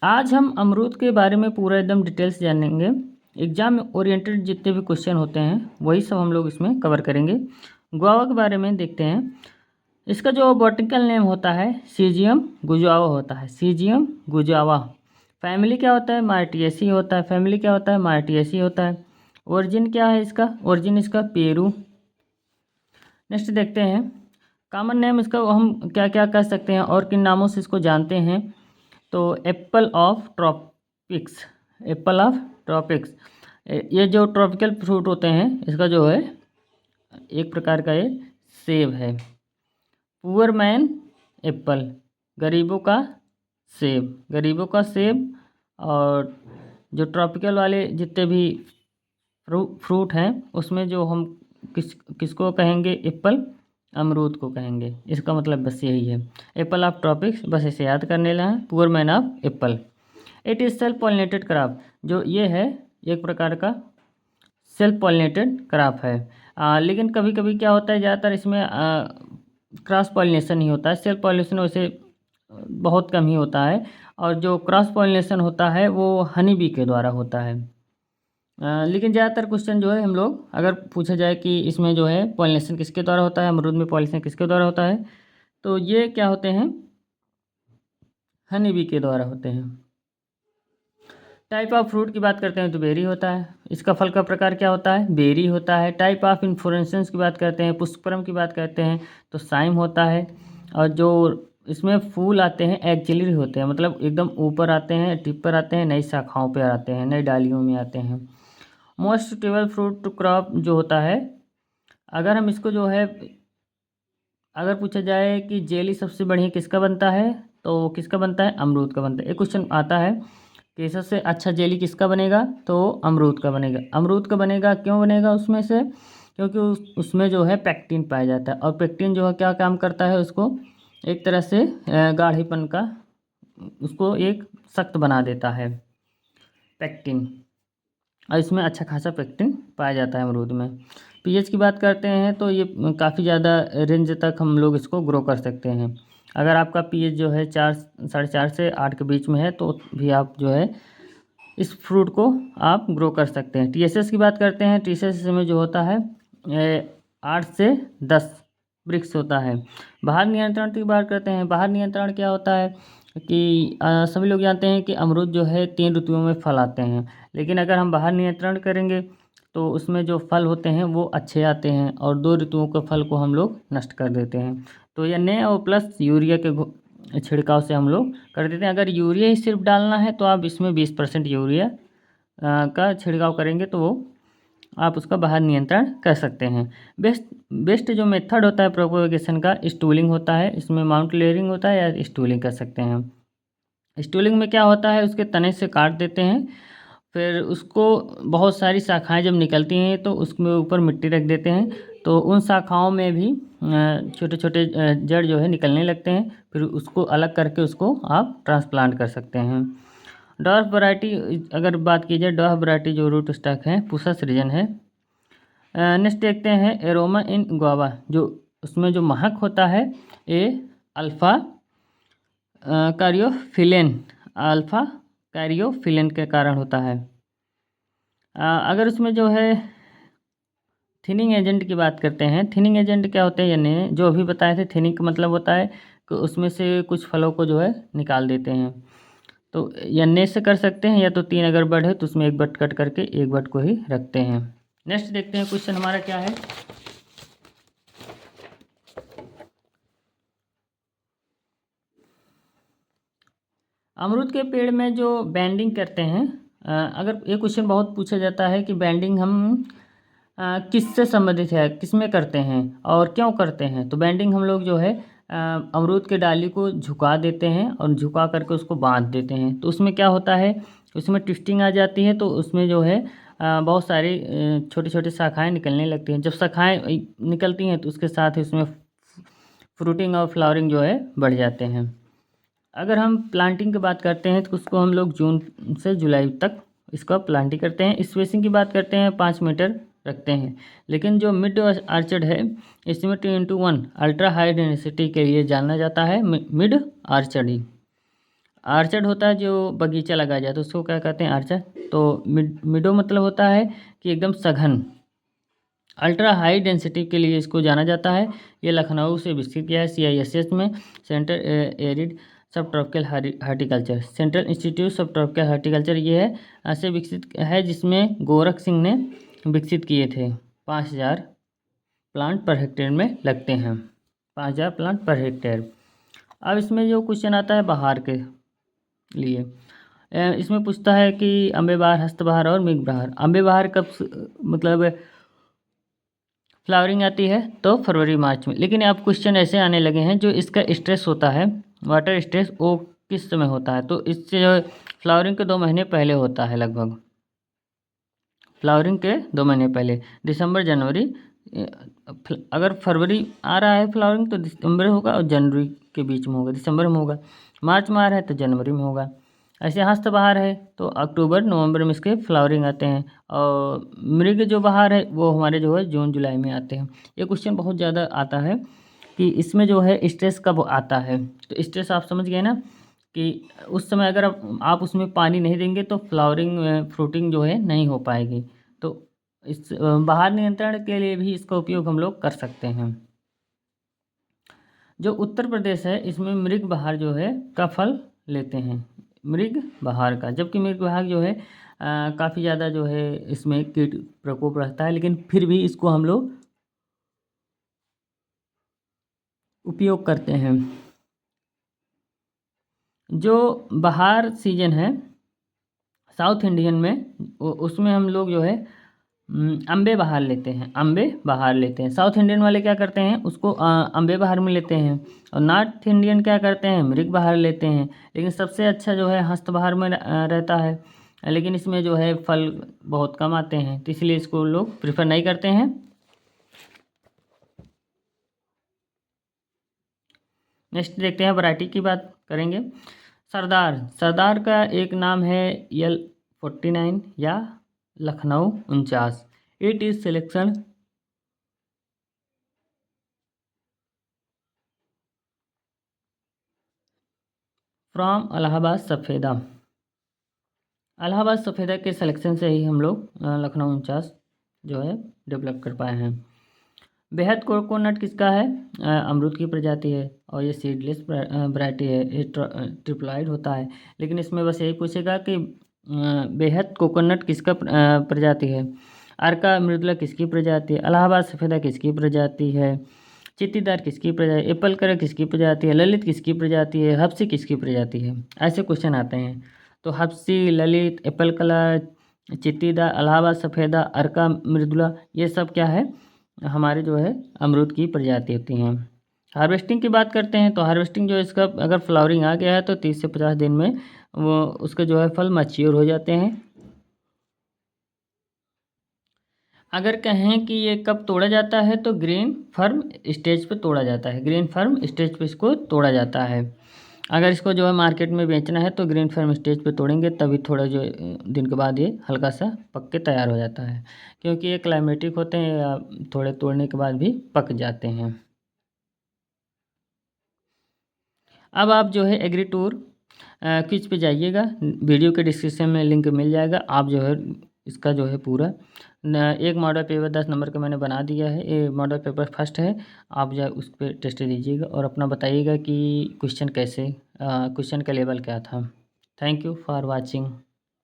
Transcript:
आज हम अमरूद के बारे में पूरा एकदम डिटेल्स जानेंगे। एग्जाम ओरिएंटेड जितने भी क्वेश्चन होते हैं वही सब हम लोग इसमें कवर करेंगे। गुआवा के बारे में देखते हैं। इसका जो बॉटनिकल नेम होता है सीजियम गुजुआवा होता है। सीजियम गुजुआवा। फैमिली क्या होता है? मार्टियेसी होता है। फैमिली क्या होता है? मार्टियेसी होता है। ओरिजिन क्या है इसका? ओरिजिन इसका पेरू। नेक्स्ट देखते हैं कॉमन नेम इसका हम क्या क्या कह सकते हैं और किन नामों से इसको जानते हैं। तो Apple of tropics. Apple of tropics, ये जो ट्रॉपिकल फ्रूट होते हैं इसका जो है एक प्रकार का ये सेब है। पुअर मैन एप्पल, गरीबों का सेब। गरीबों का सेब। और जो ट्रॉपिकल वाले जितने भी फ्रूट हैं उसमें जो हम किसको कहेंगे? एप्पल, अमरूद को कहेंगे। इसका मतलब बस यही है, एप्पल ऑफ ट्रॉपिक्स, बस इसे याद करने ला है। Poor man of Apple. It is self pollinated crop, जो ये है एक प्रकार का सेल्फ पॉलिनेटेड क्रॉप है। लेकिन कभी कभी क्या होता है, ज़्यादातर इसमें क्रॉस पॉलिनेशन ही होता है। सेल्फ पॉलिनेशन वैसे बहुत कम ही होता है। और जो क्रॉस पॉलिनेशन होता है वो हनी बी के द्वारा होता है। लेकिन ज़्यादातर क्वेश्चन जो है हम लोग अगर पूछा जाए कि इसमें जो है पॉलिनेशन किसके द्वारा होता है, अमरूद में पॉलिनेशन किसके द्वारा होता है, तो ये क्या होते हैं? हनी बी के द्वारा होते हैं। टाइप ऑफ फ्रूट की बात करते हैं तो बेरी होता है। इसका फल का प्रकार क्या होता है? बेरी होता है। टाइप ऑफ इन्फ्लोरेसेंस की बात करते हैं, पुष्पक्रम की बात करते हैं तो साइम होता है। और जो इसमें फूल आते हैं एक्जिलरी होते हैं, मतलब एकदम ऊपर आते हैं, टिप पर आते हैं, नई शाखाओं पर आते हैं, नई डालियों में आते हैं। Most suitable fruit to crop जो होता है, अगर हम इसको जो है अगर पूछा जाए कि जेली सबसे बढ़िया किसका बनता है तो किसका बनता है? अमरूद का बनता है। एक क्वेश्चन आता है कि सबसे अच्छा जेली किसका बनेगा, तो अमरूद का बनेगा। अमरूद का बनेगा, क्यों बनेगा उसमें से? क्योंकि उसमें जो है पेक्टिन पाया जाता है, और पेक्टिन जो है क्या काम करता है? उसको एक तरह से गाढ़ेपन का, उसको एक सख्त बना देता है पेक्टिन। और इसमें अच्छा खासा पेक्टिन पाया जाता है अमरूद में। पीएच की बात करते हैं तो ये काफ़ी ज़्यादा रेंज तक हम लोग इसको ग्रो कर सकते हैं। अगर आपका पीएच जो है 4 4.5 से 8 के बीच में है तो भी आप जो है इस फ्रूट को आप ग्रो कर सकते हैं। टीएसएस की बात करते हैं, टीएसएस में जो होता है 8 से 10 वृक्ष होता है। बाहर नियंत्रण की बात करते हैं। बाहर नियंत्रण क्या होता है कि सभी लोग जानते हैं कि अमरूद जो है 3 ऋतुओं में फल आते हैं, लेकिन अगर हम बाहर नियंत्रण करेंगे तो उसमें जो फल होते हैं वो अच्छे आते हैं और 2 ऋतुओं के फल को हम लोग नष्ट कर देते हैं। तो NA और प्लस यूरिया के छिड़काव से हम लोग कर देते हैं। अगर यूरिया ही सिर्फ डालना है तो आप इसमें 20% यूरिया का छिड़काव करेंगे तो वो आप उसका बाहर नियंत्रण कर सकते हैं। बेस्ट जो मेथड होता है प्रोपोगेशन का, स्टूलिंग होता है। इसमें माउंट लेयरिंग होता है या स्टूलिंग कर सकते हैं। स्टूलिंग में क्या होता है, उसके तने से काट देते हैं, फिर उसको बहुत सारी शाखाएं जब निकलती हैं तो उसमें ऊपर मिट्टी रख देते हैं, तो उन शाखाओं में भी छोटे छोटे जड़ जो है निकलने लगते हैं। फिर उसको अलग करके उसको आप ट्रांसप्लांट कर सकते हैं। डॉर्फ वैरायटी, अगर बात की जाए डॉर्फ वैरायटी जो रूट स्टॉक है, पुसस रीजन है। नेक्स्ट देखते हैं एरोमा इन गुआवा, जो उसमें जो महक होता है ये अल्फ़ा कैरियोफिलेन, अल्फ़ा कैरियोफिलेन के कारण होता है। अगर उसमें जो है थिनिंग एजेंट की बात करते हैं, थिनिंग एजेंट क्या होते हैं? यानी जो अभी बताए थे, थिनिंग का मतलब होता है कि उसमें से कुछ फलों को जो है निकाल देते हैं। तो या से कर सकते हैं, या तो 3 अगर बड है तो उसमें एक बड कट करके एक बड को ही रखते हैं। नेक्स्ट देखते हैं क्वेश्चन हमारा क्या है। अमरूद के पेड़ में जो बैंडिंग करते हैं, अगर ये क्वेश्चन बहुत पूछा जाता है कि बैंडिंग हम किससे संबंधित है, किस में करते हैं और क्यों करते हैं, तो बैंडिंग हम लोग जो है अमरूद के डाली को झुका देते हैं और झुका करके उसको बांध देते हैं। तो उसमें क्या होता है, उसमें ट्विस्टिंग आ जाती है, तो उसमें जो है बहुत सारी छोटी छोटी शाखाएं निकलने लगती हैं। जब शाखाएं निकलती हैं तो उसके साथ ही उसमें फ्रूटिंग और फ्लावरिंग जो है बढ़ जाते हैं। अगर हम प्लांटिंग की बात करते हैं तो उसको हम लोग जून से जुलाई तक इसका प्लांटिंग करते हैं। स्पेसिंग की बात करते हैं 5 मीटर रखते हैं। लेकिन जो मिड आर्चर्ड है इसमें 2:1 अल्ट्रा हाई डेंसिटी के लिए जाना जाता है मिड आर्चर्ड ही। आर्चर्ड होता है जो बगीचा लगाया जाए तो उसको क्या कहते हैं, आर्चर्ड। तो मिडो मतलब होता है कि एकदम सघन, अल्ट्रा हाई डेंसिटी के लिए इसको जाना जाता है। ये लखनऊ से विकसित किया है CISS में, सेंटर एरिड सब ट्रॉपिकल हार्टिकल्चर, सेंट्रल इंस्टीट्यूट सब ट्रॉपिकल हार्टिकल्चर ये है ऐसे विकसित है, जिसमें गोरख सिंह ने विकसित किए थे। 5000 प्लांट पर हेक्टेयर में लगते हैं, 5000 प्लांट पर हेक्टेयर। अब इसमें जो क्वेश्चन आता है बहार के लिए, इसमें पूछता है कि अम्बे बहार, हस्त बहार और मृग बहार। अम्बे बहार कब मतलब फ्लावरिंग आती है तो फरवरी मार्च में। लेकिन अब क्वेश्चन ऐसे आने लगे हैं जो इसका स्ट्रेस होता है, वाटर स्ट्रेस, वो किस समय होता है, तो इससे जो फ्लावरिंग के 2 महीने पहले होता है, लगभग फ्लावरिंग के 2 महीने पहले, दिसंबर जनवरी। अगर फरवरी आ रहा है फ्लावरिंग तो दिसंबर होगा, और जनवरी के बीच में होगा, दिसंबर में होगा। मार्च में आ रहा है तो जनवरी में होगा। ऐसे हस्त बहार है तो अक्टूबर नवंबर में इसके फ्लावरिंग आते हैं, और मृग जो बहार है वो हमारे जो है जून जुलाई में आते हैं। ये क्वेश्चन बहुत ज़्यादा आता है कि इसमें जो है स्ट्रेस कब आता है, तो स्ट्रेस आप समझ गए ना कि उस समय अगर आप उसमें पानी नहीं देंगे तो फ्लावरिंग फ्रूटिंग जो है नहीं हो पाएगी। तो इस बहार नियंत्रण के लिए भी इसका उपयोग हम लोग कर सकते हैं। जो उत्तर प्रदेश है इसमें मृग बहार जो है का फल लेते हैं, मृग बहार का। जबकि मृग बहार जो है काफ़ी ज़्यादा जो है इसमें कीट प्रकोप रहता है, लेकिन फिर भी इसको हम लोग उपयोग करते हैं। जो बहार सीजन है साउथ इंडियन में, उसमें हम लोग जो है अम्बे बहार लेते हैं, अम्बे बहार लेते हैं। साउथ इंडियन वाले क्या करते हैं, उसको अम्बे बहार में लेते हैं, और नॉर्थ इंडियन क्या करते हैं, मृग बहार लेते हैं। लेकिन सबसे अच्छा जो है हस्त बहार में रहता है, लेकिन इसमें जो है फल बहुत कम आते हैं, तो इसलिए इसको लोग प्रेफर नहीं करते हैं। नेक्स्ट देखते हैं, वैरायटी की बात करेंगे। सरदार, सरदार का एक नाम है L49 या Lucknow 49। It is selection from Allahabad Safeda. Allahabad Safeda के सिलेक्शन से ही हम लोग लखनऊ 49 जो है डेवलप कर पाए हैं। बेहद कोकोनट किसका है, अमरूद की प्रजाति है, और ये सीडलेस वैरायटी है, ये ट्रिप्लॉइड होता है। लेकिन इसमें बस यही पूछेगा कि बेहद कोकोनट किसका प्रजाति है, अर्का मृदुला किसकी प्रजाति है, इलाहाबाद सफ़ेदा किसकी प्रजाति है, चित्तीदार किसकी प्रजाति, एप्पल कलर किसकी प्रजाति है, ललित किसकी प्रजाति है, हफ्सी किसकी प्रजाति है। ऐसे क्वेश्चन आते हैं। तो हफ्सी, ललित, एप्पल कलर, चित्तीदार, इलाहाबाद सफ़ेदा, अर्का मृदुला, ये सब क्या है, हमारे जो है अमरूद की प्रजाति होती हैं। हार्वेस्टिंग की बात करते हैं तो हार्वेस्टिंग जो इसका अगर फ्लावरिंग आ गया है तो 30 से 50 दिन में वो उसके जो है फल मैच्योर हो जाते हैं। अगर कहें कि ये कब तोड़ा जाता है तो ग्रीन फर्म स्टेज पे तोड़ा जाता है, ग्रीन फर्म स्टेज पे इसको तोड़ा जाता है। अगर इसको जो है मार्केट में बेचना है तो ग्रीन फर्म स्टेज पे तोड़ेंगे, तभी थोड़ा जो दिन के बाद ये हल्का सा पक के तैयार हो जाता है, क्योंकि ये क्लाइमेटिक होते हैं या थोड़े तोड़ने के बाद भी पक जाते हैं। अब आप जो है एग्री टूर क्विज पे जाइएगा, वीडियो के डिस्क्रिप्शन में लिंक मिल जाएगा। आप जो है इसका जो है पूरा एक मॉडल पेपर 10 नंबर का मैंने बना दिया है, ये मॉडल पेपर फर्स्ट है। आप जो है उस पर टेस्ट दीजिएगा और अपना बताइएगा कि क्वेश्चन कैसे, क्वेश्चन का लेवल क्या था। Thank you for watching.